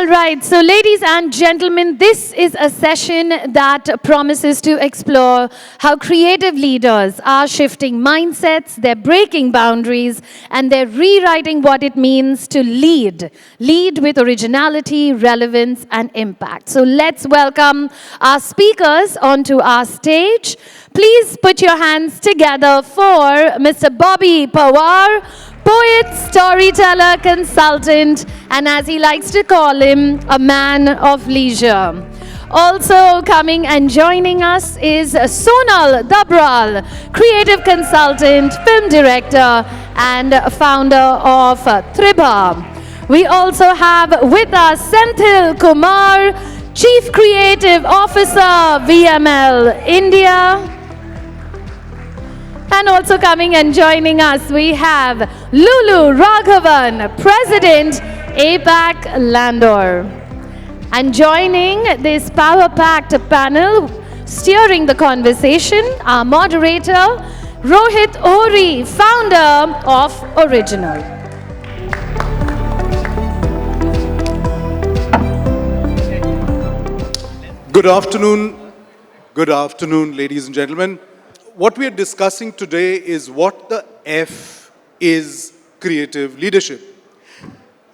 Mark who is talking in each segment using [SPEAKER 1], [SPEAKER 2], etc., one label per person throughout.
[SPEAKER 1] All right, so ladies and gentlemen, this is a session that promises to explore how creative leaders are shifting mindsets, they're breaking boundaries, and they're rewriting what it means to lead. Lead with originality, relevance, and impact. So let's welcome our speakers onto our stage. Please put your hands together for Mr. Bobby Pawar, poet, storyteller, consultant, and as he likes to call him, a man of leisure. Also coming and joining us is Sonal Dabral, creative consultant, film director, and founder of Tribha. We also have with us Senthil Kumar, Chief Creative Officer, VML India. And also coming and joining us, we have Lulu Raghavan, President, APAC Landor. And joining this power-packed panel, steering the conversation, our moderator, Rohit Ohri, founder of Original.
[SPEAKER 2] Good afternoon, ladies and gentlemen. What we are discussing today is what the F is creative leadership.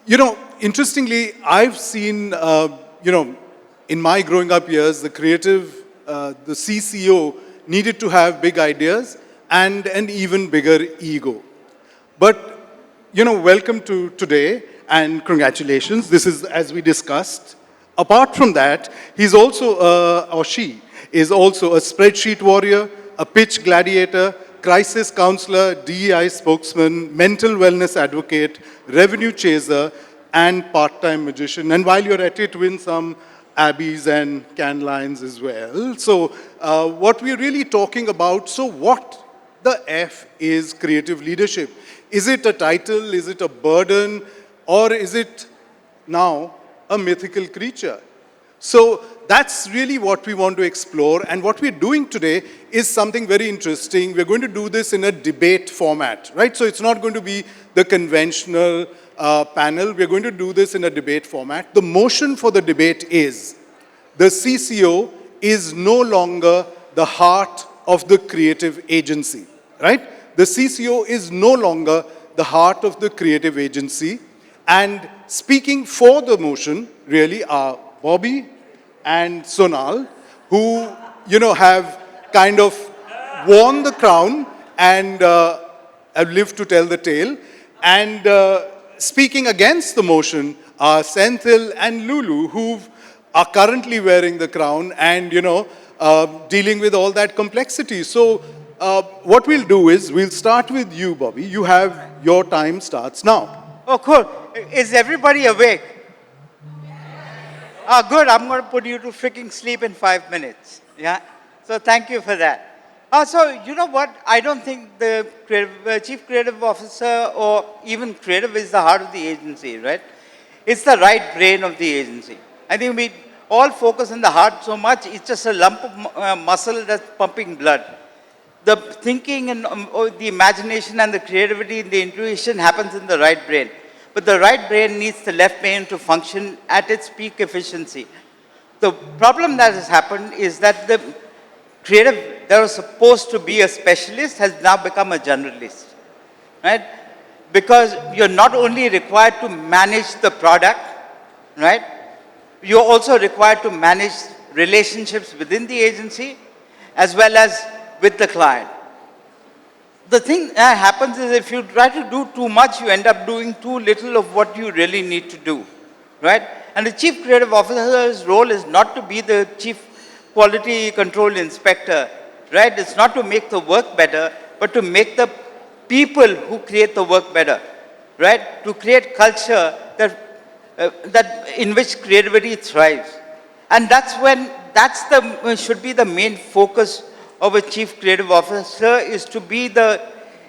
[SPEAKER 2] You know, interestingly, I've seen, in my growing up years, the CCO needed to have big ideas and an even bigger ego. But, welcome to today and congratulations. This is as we discussed. Apart from that, he's also, or she is also a spreadsheet warrior, a pitch gladiator, crisis counselor, DEI spokesman, mental wellness advocate, revenue chaser, and part-time magician. And while you're at it, win some abbeys and can lines as well. So what we're really talking about, so what the F is creative leadership? Is it a title? Is it a burden? Or is it now a mythical creature? So that's really what we want to explore, and what we're doing today is something very interesting. We're going to do this in a debate format, right? So it's not going to be the conventional panel. We're going to do this in a debate format. The motion for the debate is the CCO is no longer the heart of the creative agency, right? The CCO is no longer the heart of the creative agency, and speaking for the motion really are Bobby and Sonal, who, have kind of worn the crown and have lived to tell the tale. And speaking against the motion are Senthil and Lulu, who are currently wearing the crown and, dealing with all that complexity. So what we'll do is we'll start with you, Bobby. You have your time starts now.
[SPEAKER 3] Oh, cool. Is everybody awake? Oh, good. I'm going to put you to freaking sleep in 5 minutes. Yeah. So thank you for that. So you know what? I don't think the chief creative officer or even creative is the heart of the agency, right? It's the right brain of the agency. I think we all focus on the heart so much. It's just a lump of muscle that's pumping blood. The thinking and the imagination and the creativity and the intuition happens in the right brain. But the right brain needs the left brain to function at its peak efficiency. The problem that has happened is that the creative that was supposed to be a specialist has now become a generalist, right? Because you're not only required to manage the product, right? You're also required to manage relationships within the agency as well as with the client. The thing that happens is if you try to do too much, you end up doing too little of what you really need to do, right? And the chief creative officer's role is not to be the chief quality control inspector, right? It's not to make the work better, but to make the people who create the work better, right? To create culture that in which creativity thrives. And should be the main focus of a chief creative officer, is to be the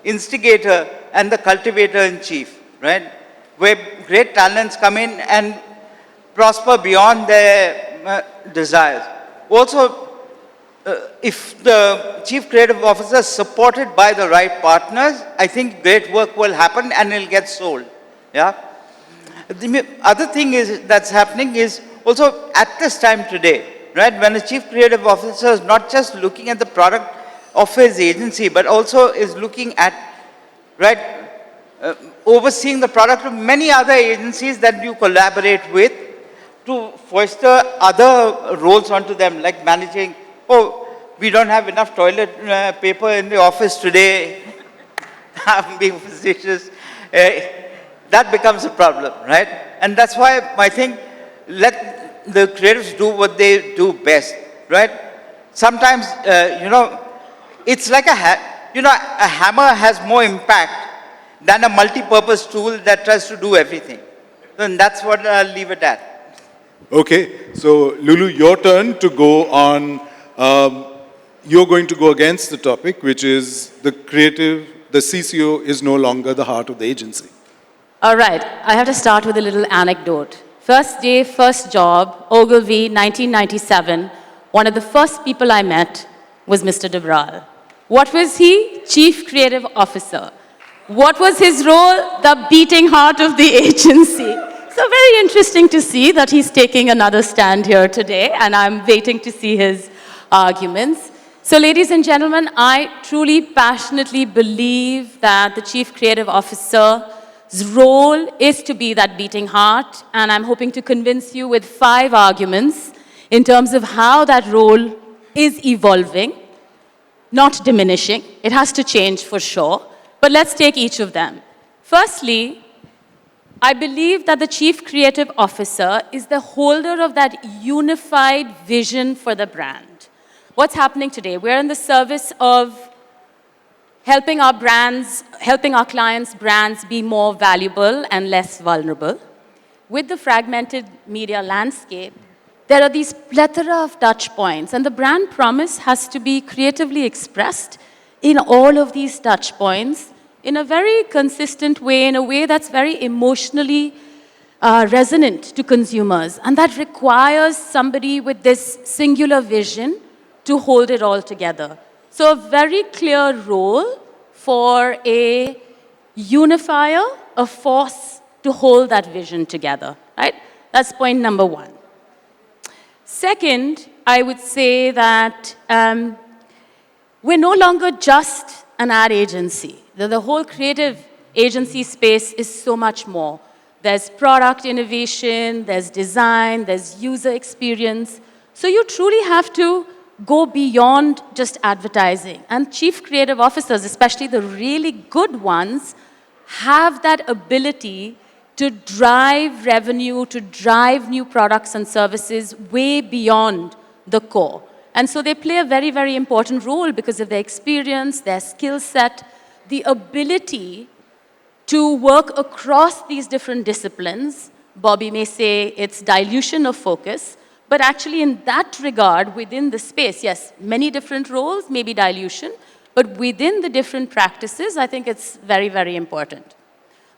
[SPEAKER 3] instigator and the cultivator in chief, right? Where great talents come in and prosper beyond their desires. Also, if the chief creative officer is supported by the right partners, I think great work will happen and it'll get sold, yeah? The other thing is that's happening is also at this time today, right? When a chief creative officer is not just looking at the product of his agency, but also is looking at, right, overseeing the product of many other agencies that you collaborate with to foster other roles onto them, like managing, oh, we don't have enough toilet paper in the office today. I'm being facetious. That becomes a problem, right? And that's why I think let the creatives do what they do best, right? Sometimes, it's like a hammer has more impact than a multi-purpose tool that tries to do everything. And that's what I'll leave it at.
[SPEAKER 2] Okay, so Lulu, your turn to go on. You're going to go against the topic, which is the CCO is no longer the heart of the agency.
[SPEAKER 4] All right, I have to start with a little anecdote. First day, first job, Ogilvy, 1997. One of the first people I met was Mr. Dabral. What was he? Chief Creative Officer. What was his role? The beating heart of the agency. So very interesting to see that he's taking another stand here today, and I'm waiting to see his arguments. So ladies and gentlemen, I truly, passionately believe that the Chief Creative Officer's role is to be that beating heart, and I'm hoping to convince you with 5 arguments in terms of how that role is evolving, not diminishing. It has to change for sure, but let's take each of them. Firstly, I believe that the Chief Creative Officer is the holder of that unified vision for the brand. What's happening today? We're in the service of helping our clients' brands be more valuable and less vulnerable. With the fragmented media landscape, there are these plethora of touch points, and the brand promise has to be creatively expressed in all of these touch points in a very consistent way, in a way that's very emotionally resonant to consumers. And that requires somebody with this singular vision to hold it all together. So a very clear role for a unifier, a force to hold that vision together, right? That's point number 1. Second, I would say that we're no longer just an ad agency. The whole creative agency space is so much more. There's product innovation, there's design, there's user experience. So you truly have to go beyond just advertising. And chief creative officers, especially the really good ones, have that ability to drive revenue, to drive new products and services way beyond the core. And so they play a very, very important role because of their experience, their skill set, the ability to work across these different disciplines. Bobby may say it's dilution of focus, but actually in that regard, within the space, yes, many different roles, maybe dilution, but within the different practices, I think it's very, very important.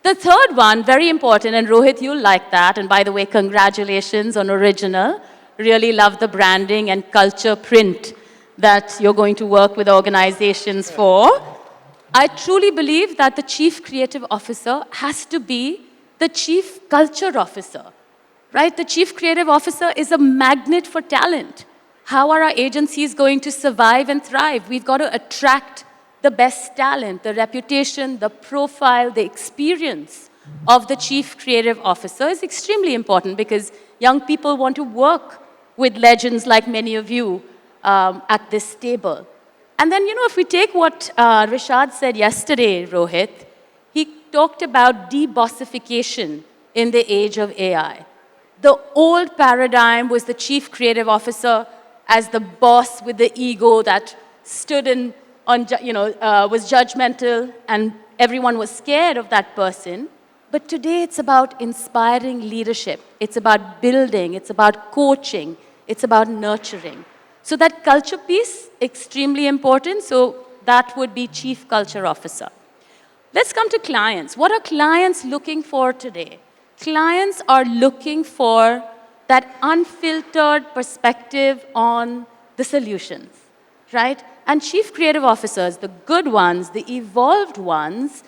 [SPEAKER 4] The third one, very important, and Rohit, you'll like that, and by the way, congratulations on Original. Really love the branding and culture print that you're going to work with organizations for. I truly believe that the Chief Creative Officer has to be the Chief Culture Officer. Right? The Chief Creative Officer is a magnet for talent. How are our agencies going to survive and thrive? We've got to attract the best talent, the reputation, the profile, the experience of the Chief Creative Officer is extremely important because young people want to work with legends like many of you at this table. And then, if we take what Rishad said yesterday, Rohit, he talked about debossification in the age of AI. The old paradigm was the chief creative officer as the boss with the ego that stood was judgmental, and everyone was scared of that person. But today it's about inspiring leadership. It's about building. It's about coaching. It's about nurturing. So that culture piece, extremely important. So that would be chief culture officer. Let's come to clients. What are clients looking for today? Clients are looking for that unfiltered perspective on the solutions, right? And chief creative officers, the good ones, the evolved ones,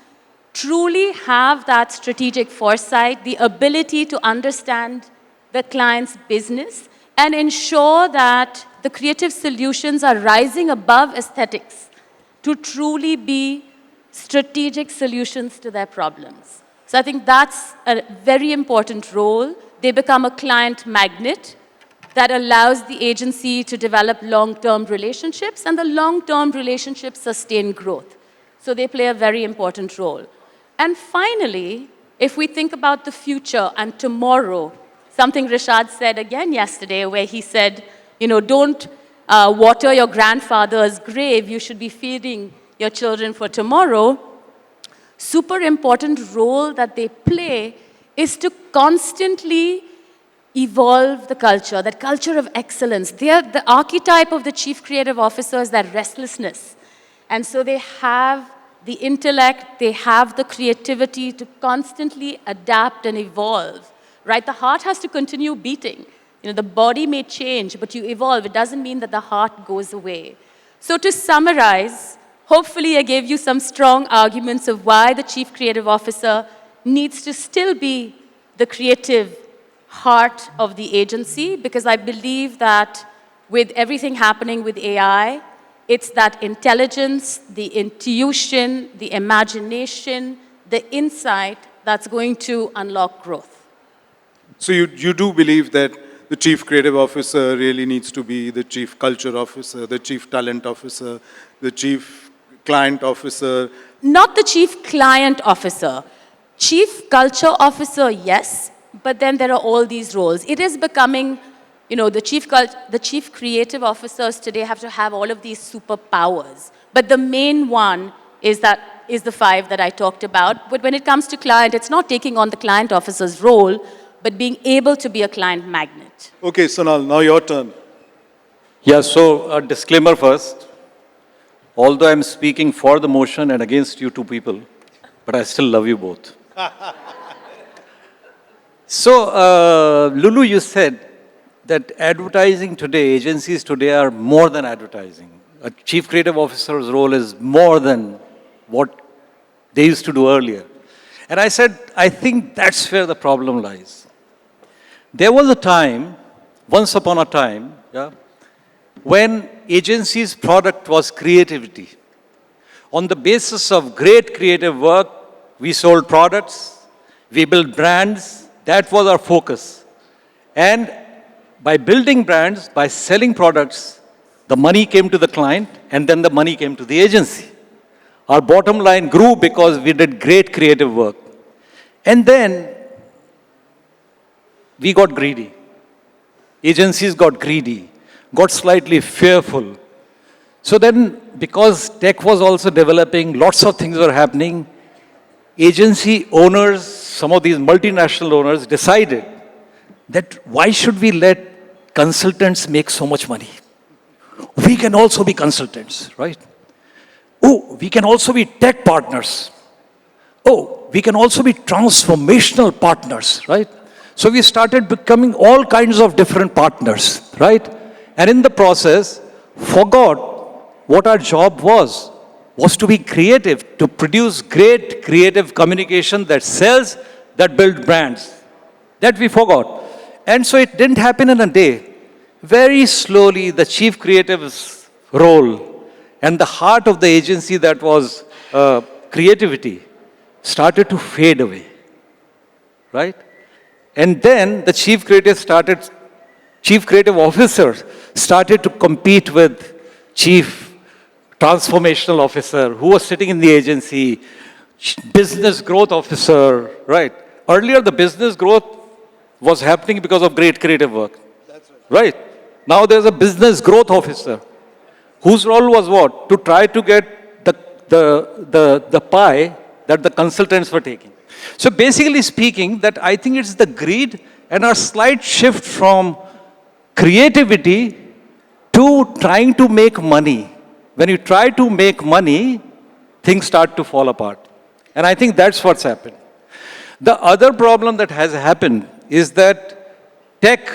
[SPEAKER 4] truly have that strategic foresight, the ability to understand the client's business, and ensure that the creative solutions are rising above aesthetics to truly be strategic solutions to their problems. So I think that's a very important role. They become a client magnet that allows the agency to develop long-term relationships, and the long-term relationships sustain growth. So they play a very important role. And finally, if we think about the future and tomorrow, something Rishad said again yesterday, where he said, don't water your grandfather's grave, you should be feeding your children for tomorrow. Super important role that they play is to constantly evolve the culture, that culture of excellence. They are the archetype of the chief creative officer is that restlessness. And so they have the intellect, they have the creativity to constantly adapt and evolve, right? The heart has to continue beating. The body may change, but you evolve. It doesn't mean that the heart goes away. So to summarize, hopefully I gave you some strong arguments of why the chief creative officer needs to still be the creative heart of the agency, because I believe that with everything happening with AI, it's that intelligence, the intuition, the imagination, the insight that's going to unlock growth.
[SPEAKER 2] So you do believe that the chief creative officer really needs to be the chief culture officer, the chief talent officer, the chief client officer?
[SPEAKER 4] Not the chief client officer. Chief culture officer, yes, but then there are all these roles. It is becoming, the chief creative officers today have to have all of these superpowers. But the main one is the 5 that I talked about. But when it comes to client, it's not taking on the client officer's role, but being able to be a client magnet.
[SPEAKER 2] Okay, Sonal, now your turn.
[SPEAKER 5] Yeah, so a disclaimer first. Although I'm speaking for the motion and against you two people, but I still love you both. So, Lulu, you said that advertising today, agencies today are more than advertising. A chief creative officer's role is more than what they used to do earlier. And I said, I think that's where the problem lies. There was a time, once upon a time, when agency's product was creativity. On the basis of great creative work, we sold products, we built brands, that was our focus. And by building brands, by selling products, the money came to the client, and then the money came to the agency. Our bottom line grew because we did great creative work. And then we got greedy. Agencies got greedy, got slightly fearful. So then, because tech was also developing, lots of things were happening, agency owners, some of these multinational owners decided that why should we let consultants make so much money? We can also be consultants, right? Oh, we can also be tech partners. Oh, we can also be transformational partners, right? So we started becoming all kinds of different partners, right? And in the process, forgot what our job was to be creative, to produce great creative communication that sells, that builds brands. That we forgot. And so it didn't happen in a day. Very slowly, the chief creative's role and the heart of the agency that was creativity started to fade away, right? And then the chief creative officer started to compete with chief transformational officer who was sitting in the agency, business growth officer, right? Earlier, the business growth was happening because of great creative work. That's right. Now there's a business growth officer whose role was what? To try to get the pie that the consultants were taking. So basically speaking, that I think it's the greed and our slight shift from creativity to trying to make money. When you try to make money, things start to fall apart. And I think that's what's happened. The other problem that has happened is that tech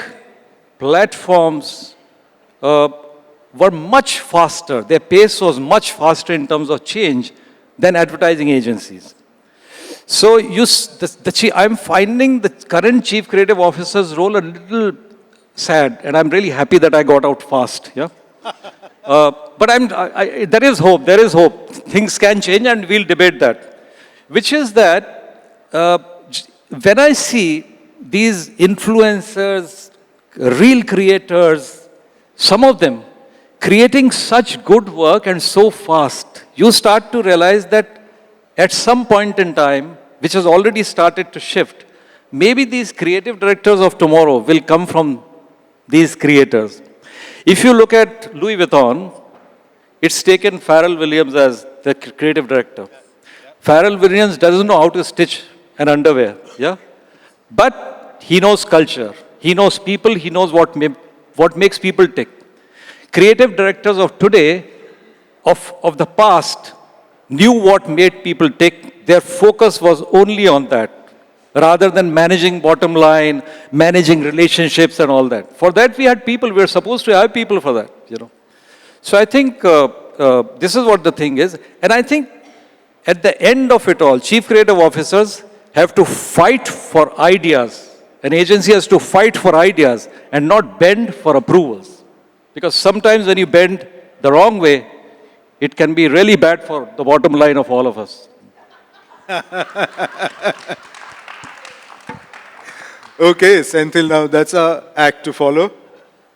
[SPEAKER 5] platforms were much faster. Their pace was much faster in terms of change than advertising agencies. So I'm finding the current chief creative officer's role a little sad, and I'm really happy that I got out fast. Yeah. But there is hope. There is hope. Things can change, and we'll debate that. Which is that when I see these influencers, real creators, some of them creating such good work and so fast, you start to realize that at some point in time, which has already started to shift, maybe these creative directors of tomorrow will come from these creators. If you look at Louis Vuitton, it's taken Pharrell Williams as the creative director. Pharrell Williams doesn't know how to stitch an underwear, yeah? But he knows culture, he knows people, he knows what makes people tick. Creative directors of today, of the past, knew what made people tick. Their focus was only on that, rather than managing bottom line, managing relationships and all that. For that we had people, we were supposed to have people for that, you know. So I think this is what the thing is. And I think at the end of it all, chief creative officers have to fight for ideas. An agency has to fight for ideas and not bend for approvals. Because sometimes when you bend the wrong way, it can be really bad for the bottom line of all of us.
[SPEAKER 2] Okay, Senthil, now that's our act to follow.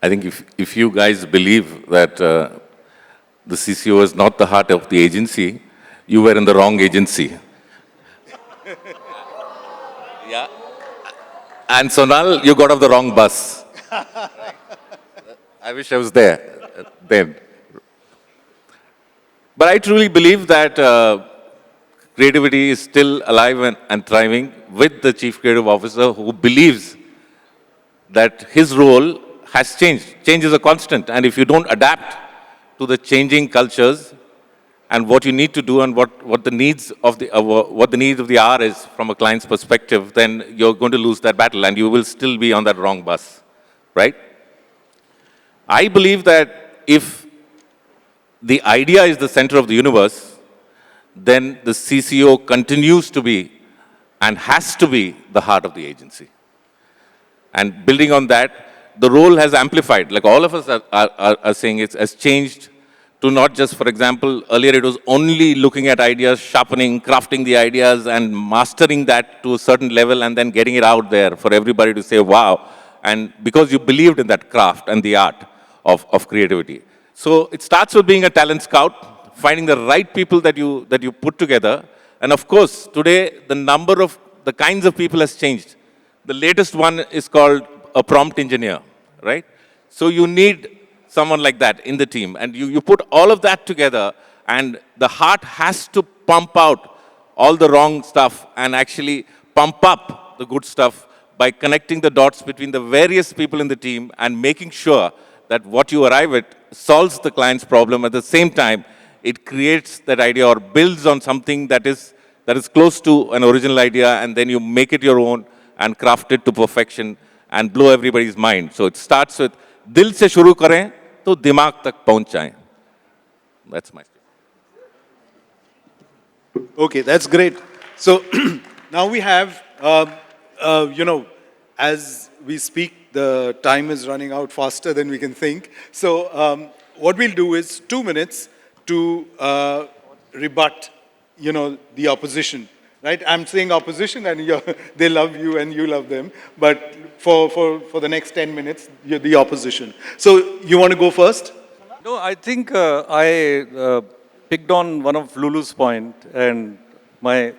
[SPEAKER 6] I think if you guys believe that the CCO is not the heart of the agency, you were in the wrong agency. Yeah. And Sonal, you got off the wrong bus. I wish I was there then. But I truly believe that creativity is still alive and thriving with the chief creative officer who believes that his role has changed. Change is a constant, and if you don't adapt to the changing cultures and what you need to do and what the needs of the hour is from a client's perspective, then you're going to lose that battle and you will still be on that wrong bus, right? I believe that if the idea is the center of the universe, then the CCO continues to be and has to be the heart of the agency. And building on that, the role has amplified. Like all of us are saying, it has changed to not just, for example, earlier it was only looking at ideas, sharpening, crafting the ideas and mastering that to a certain level and then getting it out there for everybody to say, wow. And because you believed in that craft and the art of creativity. So it starts with being a talent scout, finding the right people that you put together. And of course, today, the kinds of people has changed. The latest one is called a prompt engineer, right? So you need someone like that in the team. And you put all of that together, and the heart has to pump out all the wrong stuff and actually pump up the good stuff by connecting the dots between the various people in the team and making sure that what you arrive at solves the client's problem. At the same time, it creates that idea or builds on something that is close to an original idea, and then you make it your own and craft it to perfection and blow everybody's mind. So it starts with, dil se shuru kare, to dimag tak pahunch jaye. That's my statement.
[SPEAKER 2] Okay, that's great. So now we have, as we speak, the time is running out faster than we can think. So what we'll do is 2 minutes to rebut, the opposition, right? I'm saying opposition and they love you and you love them. But for the next 10 minutes, you're the opposition. So you want to go first?
[SPEAKER 5] No, I think I picked on one of Lulu's point, and my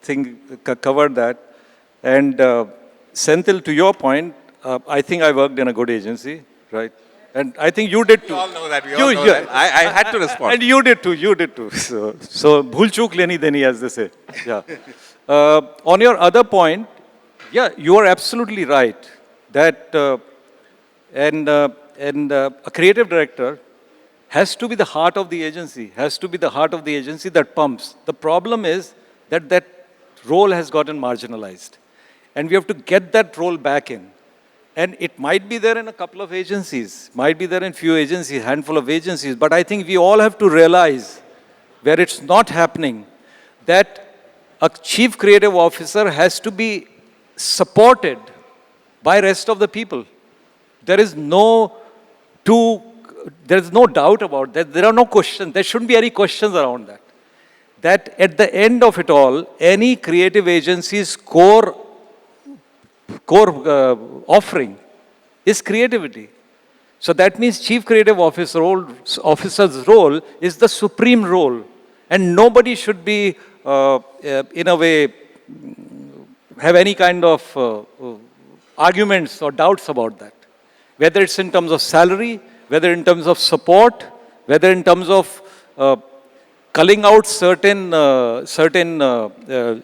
[SPEAKER 5] thing covered that. And Senthil, to your point, I think I worked in a good agency, right? And I think you did too.
[SPEAKER 6] We all know that. I had to respond.
[SPEAKER 5] And you did too. So bhul chook leni deni, as they say. Yeah. On your other point, yeah, you are absolutely right that a creative director has to be the heart of the agency, that pumps. The problem is that role has gotten marginalized. And we have to get that role back in. And it might be there in a couple of agencies, might be there in few agencies, handful of agencies, but I think we all have to realize where it's not happening, that a chief creative officer has to be supported by rest of the people. There is no doubt about that. There are no questions. There shouldn't be any questions around that. That at the end of it all, any creative agency's core offering is creativity. So that means chief creative officer's role is the supreme role. And nobody should be, in a way, have any kind of arguments or doubts about that. Whether it's in terms of salary, whether in terms of support, whether in terms of culling out certain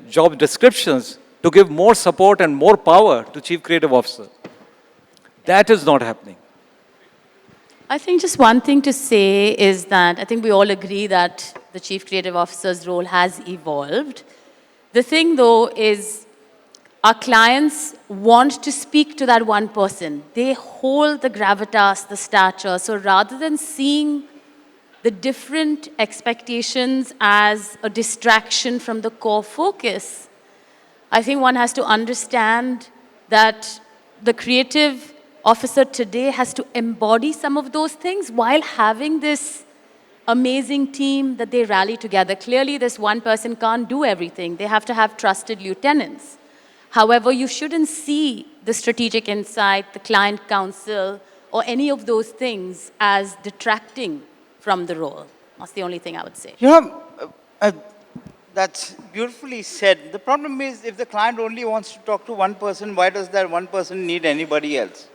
[SPEAKER 5] job descriptions to give more support and more power to chief creative officer. That is not happening.
[SPEAKER 4] I think just one thing to say is that I think we all agree that the chief creative officer's role has evolved. The thing though is our clients want to speak to that one person. They hold the gravitas, the stature. So rather than seeing the different expectations as a distraction from the core focus, I think one has to understand that the creative officer today has to embody some of those things while having this amazing team that they rally together. Clearly, this one person can't do everything. They have to have trusted lieutenants. However, you shouldn't see the strategic insight, the client counsel, or any of those things as detracting from the role. That's the only thing I would say.
[SPEAKER 3] You know, that's beautifully said. The problem is if the client only wants to talk to one person, why does that one person need anybody else?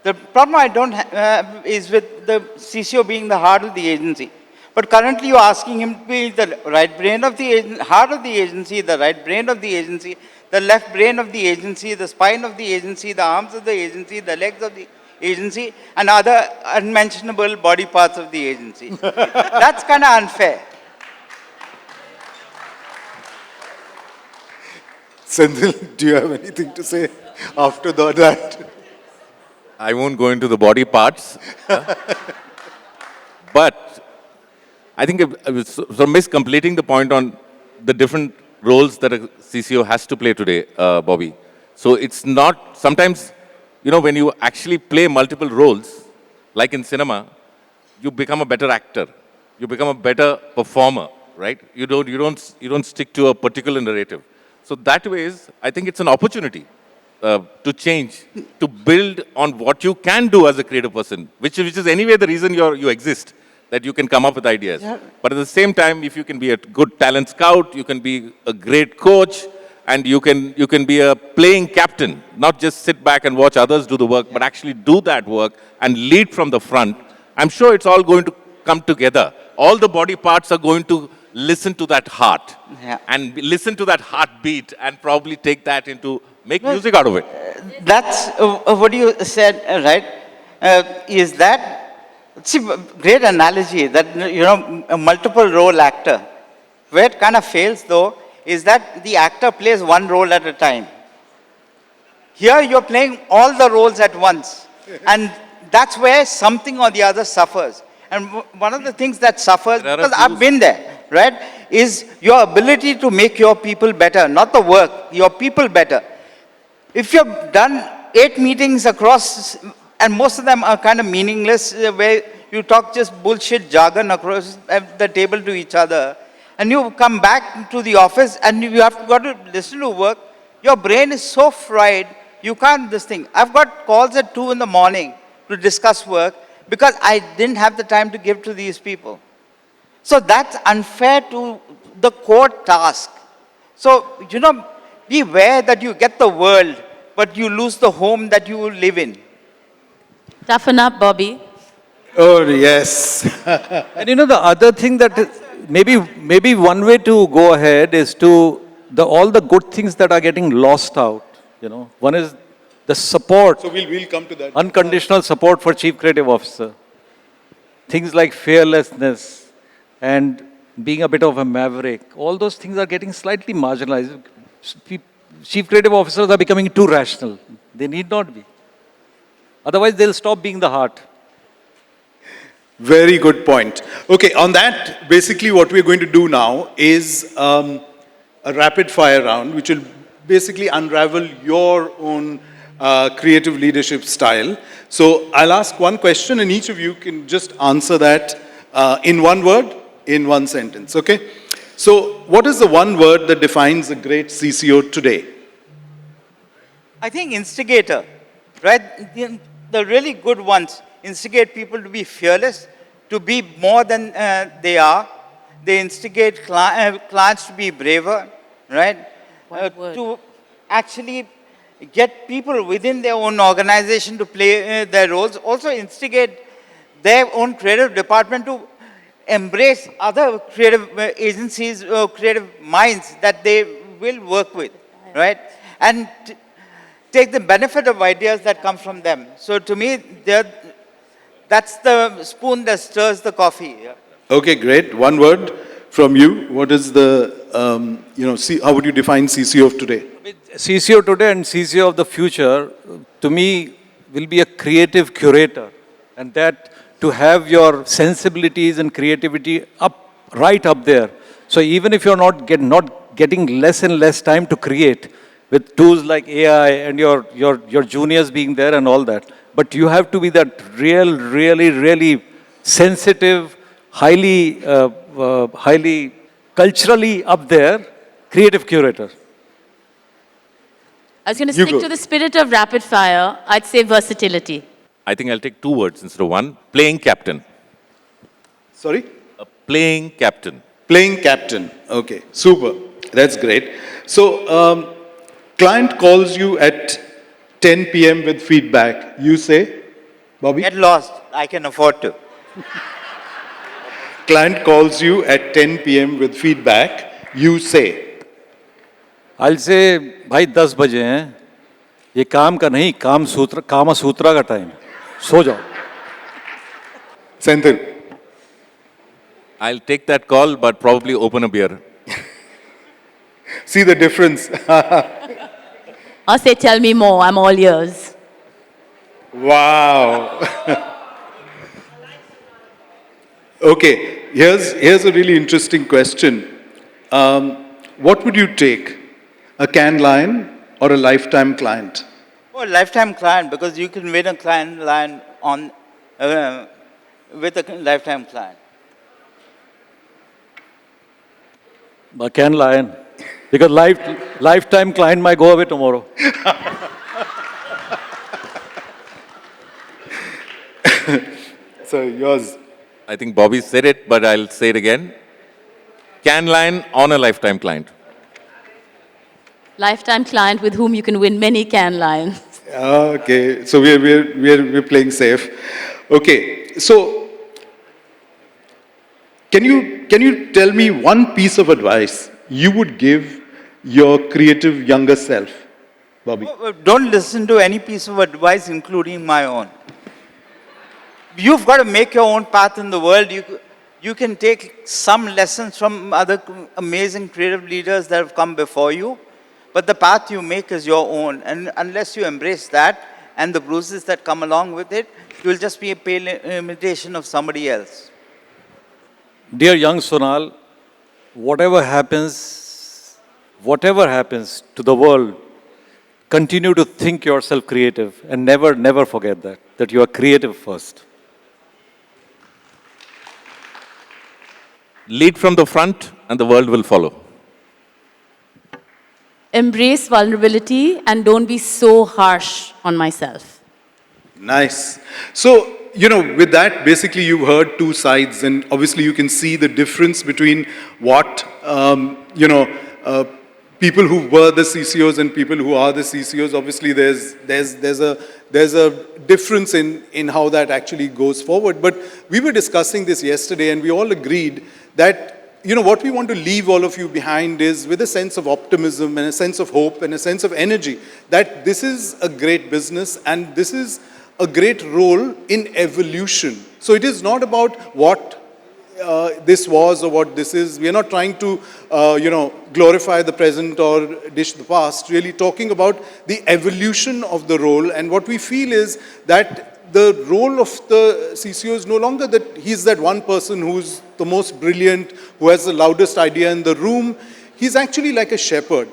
[SPEAKER 3] The problem I don't have is with the CCO being the heart of the agency. But currently you're asking him to be the right brain of the heart of the agency, the right brain of the agency, the left brain of the agency, the spine of the agency, the arms of the agency, the legs of the agency, and other unmentionable body parts of the agency. That's kind of unfair.
[SPEAKER 2] Senthil, do you have anything to say after that?
[SPEAKER 6] I won't go into the body parts. But I think I was sort of miscompleting the point on the different roles that a CCO has to play today, Bobby. So it's not, sometimes, when you actually play multiple roles, like in cinema, you become a better actor. You become a better performer, right? You don't stick to a particular narrative. So that way, I think it's an opportunity to change, to build on what you can do as a creative person, which is anyway the reason you exist, that you can come up with ideas. Yeah. But at the same time, if you can be a good talent scout, you can be a great coach, and you can be a playing captain, not just sit back and watch others do the work, but actually do that work and lead from the front. I'm sure it's all going to come together. All the body parts are going to listen to that heart and listen to that heartbeat and probably take that into make music out of it.
[SPEAKER 3] That's what you said, right? Is that, see, great analogy that, a multiple role actor. Where it kind of fails though, is that the actor plays one role at a time. Here you're playing all the roles at once. And that's where something or the other suffers. And one of the things that suffers, because I've been there, right, is your ability to make your people better, not the work, your people better. If you've done 8 meetings across, and most of them are kind of meaningless, where you talk just bullshit jargon across the table to each other, and you come back to the office and you have got to listen to work, your brain is so fried, you can't this thing. I've got calls at 2 in the morning to discuss work because I didn't have the time to give to these people. So that's unfair to the core task. So, beware that you get the world, but you lose the home that you live in.
[SPEAKER 4] Toughen up, Bobby.
[SPEAKER 2] Oh, yes.
[SPEAKER 5] And the other thing that maybe one way to go ahead is to all the good things that are getting lost out. One is the support.
[SPEAKER 2] So we'll come to that.
[SPEAKER 5] Unconditional support for chief creative officer. Things like fearlessness and being a bit of a maverick. All those things are getting slightly marginalized. Chief creative officers are becoming too rational. They need not be. Otherwise, they'll stop being the heart.
[SPEAKER 2] Very good point. Okay, on that, basically what we're going to do now is a rapid fire round, which will basically unravel your own creative leadership style. So I'll ask one question and each of you can just answer that in one word, in one sentence, okay? So what is the one word that defines a great CCO today?
[SPEAKER 3] I think instigator, right? The really good ones instigate people to be fearless, to be more than they are. They instigate clients to be braver, right?
[SPEAKER 4] One word.
[SPEAKER 3] To actually get people within their own organization to play their roles. Also instigate their own creative department to embrace other creative agencies or creative minds that they will work with, right? And take the benefit of ideas that come from them. So to me, that's the spoon that stirs the coffee. Yeah.
[SPEAKER 2] Okay, great. One word from you. What is the, how would you define CCO of today?
[SPEAKER 5] CCO today and CCO of the future, to me, will be a creative curator. And that to have your sensibilities and creativity right up there. So even if you're not getting less and less time to create, with tools like AI and your juniors being there and all that. But you have to be that really sensitive, highly culturally up there, creative curator.
[SPEAKER 4] I was going to stick to the spirit of rapid fire. I'd say versatility.
[SPEAKER 6] I think I'll take 2 words instead of one. Playing captain.
[SPEAKER 2] Sorry?
[SPEAKER 6] A playing captain.
[SPEAKER 2] Playing captain. Okay, super. That's great. So, client calls you at 10 p.m. with feedback. You say, Bobby?
[SPEAKER 3] Get lost. I can afford to.
[SPEAKER 2] Client calls you at 10 p.m. with feedback. You say,
[SPEAKER 5] I'll say, भाई 10 बजे हैं, ये काम का नहीं, कामा सूत्रा का time, सो जाओ.
[SPEAKER 2] Senthil.
[SPEAKER 6] I'll take that call, but probably open a beer.
[SPEAKER 2] See the difference.
[SPEAKER 4] I'll say, tell me more. I'm all ears.
[SPEAKER 2] Wow. Okay, here's a really interesting question. What would you take? A can line or a lifetime client?
[SPEAKER 3] Oh, lifetime client, because you can win a client line on with a lifetime client.
[SPEAKER 5] I can lion. Because lifetime client might go away tomorrow.
[SPEAKER 2] So yours.
[SPEAKER 6] I think Bobby said it, but I'll say it again. Can line on a lifetime client.
[SPEAKER 4] Lifetime client with whom you can win many can lines.
[SPEAKER 2] Okay, so we're playing safe. Okay, so can you tell me one piece of advice you would give your creative younger self, Bobby?
[SPEAKER 3] Don't listen to any piece of advice, including my own. You've got to make your own path in the world. You can take some lessons from other amazing creative leaders that have come before you, but the path you make is your own. And unless you embrace that and the bruises that come along with it, you'll just be a pale imitation of somebody else.
[SPEAKER 5] Dear young Sonal, whatever happens to the world, continue to think yourself creative and never forget that you are creative first.
[SPEAKER 6] Lead from the front and the world will follow.
[SPEAKER 4] Embrace vulnerability and don't be so harsh on myself.
[SPEAKER 2] Nice. So, with that, basically you've heard two sides, and obviously you can see the difference between what, people who were the CCOs and people who are the CCOs. Obviously there's a difference in how that actually goes forward. But we were discussing this yesterday and we all agreed that what we want to leave all of you behind is with a sense of optimism and a sense of hope and a sense of energy, that this is a great business and this is a great role in evolution. So it is not about what this was or what this is. We are not trying to, glorify the present or dish the past, really talking about the evolution of the role. And what we feel is that the role of the CCO is no longer that he's that one person who's the most brilliant, who has the loudest idea in the room. he's actually like a shepherd,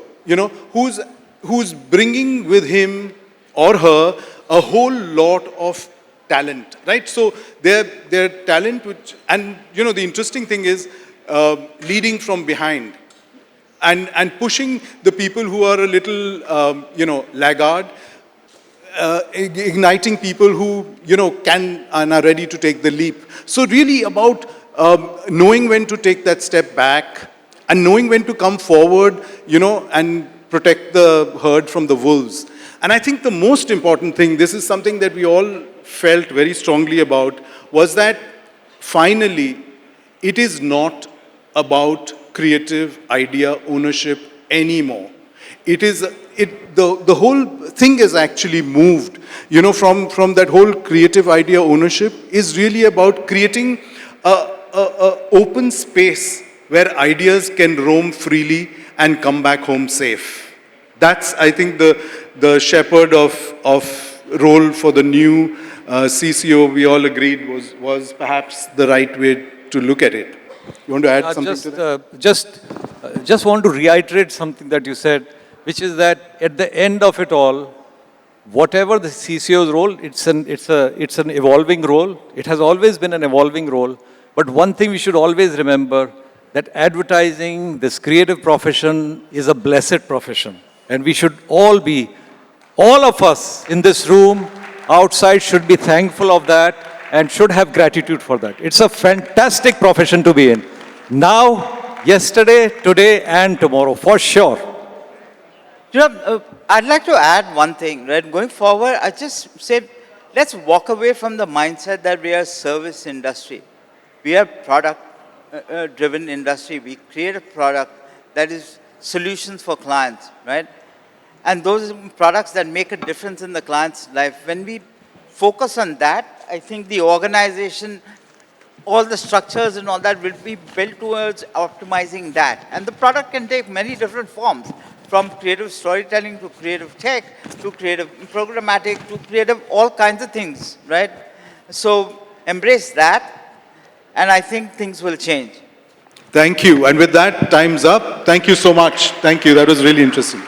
[SPEAKER 2] who's bringing with him or her a whole lot of talent, right? So their talent, and the interesting thing is leading from behind and pushing the people who are a little, laggard, igniting people who, can and are ready to take the leap. So really about knowing when to take that step back and knowing when to come forward, and protect the herd from the wolves. And I think the most important thing, this is something that we all felt very strongly about, was that finally, it is not about creative idea ownership anymore. The whole thing is actually moved, from that whole creative idea ownership is really about creating a open space where ideas can roam freely and come back home safe. That's, I think, the shepherd of role for the new CCO, we all agreed was perhaps the right way to look at it. You want to add something to that?
[SPEAKER 5] Just want to reiterate something that you said, which is that at the end of it all, whatever the CCO's role, it's an evolving role. It has always been an evolving role. But one thing we should always remember, that advertising, this creative profession, is a blessed profession. And we should all of us in this room, outside, should be thankful of that and should have gratitude for that. It's a fantastic profession to be in. Now, yesterday, today, and tomorrow, for sure.
[SPEAKER 3] I'd like to add one thing, right? Going forward, I just say, let's walk away from the mindset that we are a service industry. We are product-driven industry. We create a product that is solutions for clients, right? And those products that make a difference in the client's life. When we focus on that, I think the organization, all the structures and all that will be built towards optimizing that. And the product can take many different forms, from creative storytelling to creative tech, to creative programmatic, to creative all kinds of things, right? So embrace that, and I think things will change.
[SPEAKER 2] Thank you. And with that, time's up. Thank you so much. Thank you. That was really interesting.